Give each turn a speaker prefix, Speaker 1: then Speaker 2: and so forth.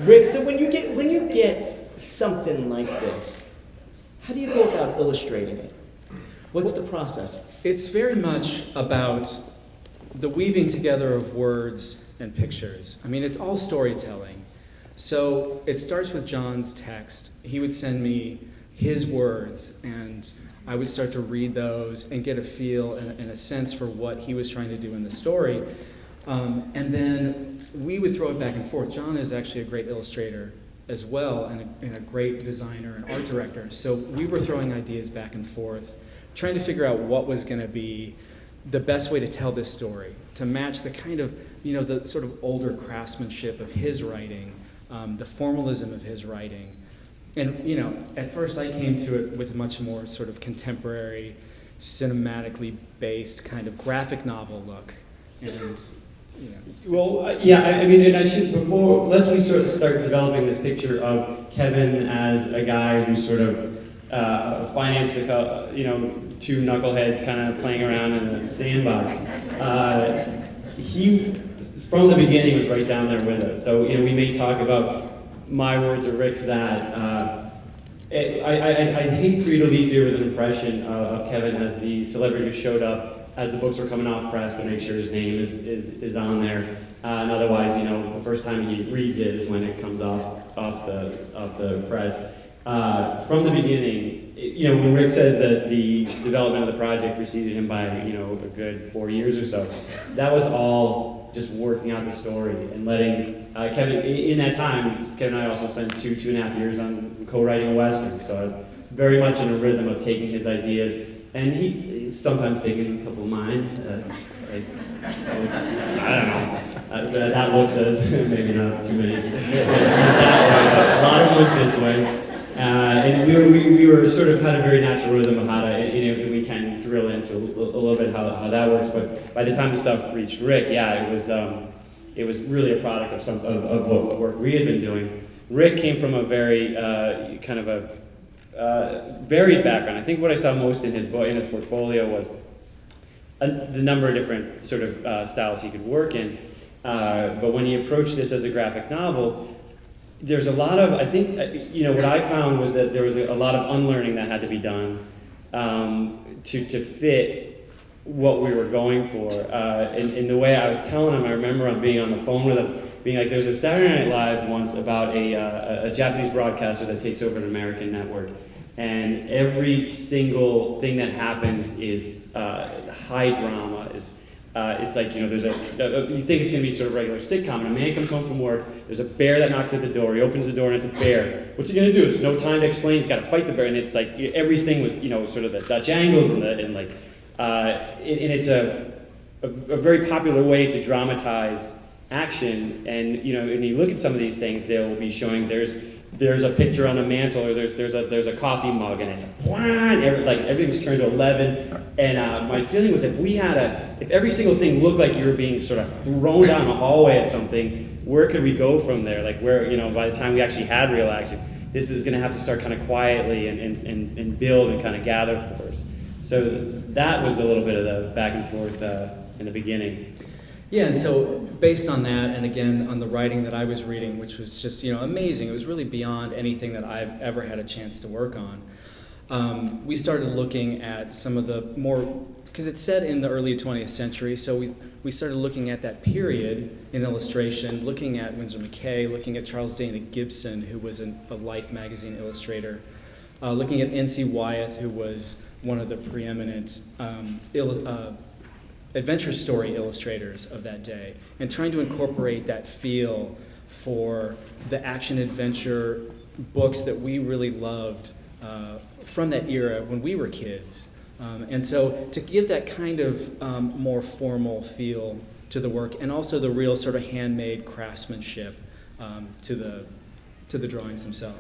Speaker 1: Rick, so when you get something like this, how do you go about illustrating it? What's the process?
Speaker 2: It's very much about the weaving together of words and pictures. I mean, it's all storytelling. So it starts with John's text. He would send me his words, and I would start to read those and get a feel and a sense for what he was trying to do in the story. And then we would throw it back and forth. John is actually a great illustrator as well, and a great designer and art director. So we were throwing ideas back and forth, trying to figure out what was going to be the best way to tell this story, to match the kind of, the sort of older craftsmanship of his writing, the formalism of his writing. And, at first I came to it with a much more sort of contemporary, cinematically based kind of graphic novel look. And,
Speaker 3: Well, I mean, and I should, lest we sort of start developing this picture of Kevin as a guy who sort of financed two knuckleheads kind of playing around in a sandbox. He, from the beginning, was right down there with us. So, we may talk about my words or Rick's that. I'd hate for you to leave here with an impression of Kevin as the celebrity who showed up as the books were coming off press to make sure his name is on there. And otherwise, the first time he reads it is when it comes off the press. From the beginning, when Rick says that the development of the project preceded him by, a good 4 years or so, that was all just working out the story and letting Kevin, in that time, Kevin and I also spent 2.5 years on co-writing a Western, so I was very much in a rhythm of taking his ideas, and he sometimes taking a couple of mine. I don't know. That look says maybe not too many. A lot of them went this way. And we were sort of had a very natural rhythm of how to, and we can drill into a little bit how that works. But by the time the stuff reached Rick, it was really a product of what work we had been doing. Rick came from a very kind of a varied background. I think what I saw most in his portfolio was the number of different sort of styles he could work in. But when he approached this as a graphic novel, there's a lot of, I think, what I found was that there was a lot of unlearning that had to be done to fit what we were going for. In the way I was telling him, I remember being on the phone with him, being like, there's a Saturday Night Live once about a Japanese broadcaster that takes over an American network. And every single thing that happens is high drama. It's like, there's you think it's going to be sort of regular sitcom, and a man comes home from work, there's a bear that knocks at the door, he opens the door and it's a bear. What's he going to do? There's no time to explain, he's got to fight the bear, and it's like, everything was, sort of the Dutch angles and it's a very popular way to dramatize action, and, when you look at some of these things, they'll be showing there's a picture on a mantle, or there's a coffee mug, and it's everything's turned to 11. And my feeling was if every single thing looked like you were being sort of thrown down a hallway at something, where could we go from there? Like where, by the time we actually had real action, this is going to have to start kind of quietly and build and kind of gather force. So that was a little bit of the back and forth in the beginning.
Speaker 2: Yeah, and so based on that, and again on the writing that I was reading, which was just amazing, it was really beyond anything that I've ever had a chance to work on. We started looking at some of the more, because it's set in the early 20th century, so we started looking at that period in illustration, looking at Winsor McCay, looking at Charles Dana Gibson, who was a Life magazine illustrator, looking at N.C. Wyeth, who was one of the preeminent adventure story illustrators of that day, and trying to incorporate that feel for the action-adventure books that we really loved from that era when we were kids. And so to give that kind of more formal feel to the work, and also the real sort of handmade craftsmanship to the drawings themselves.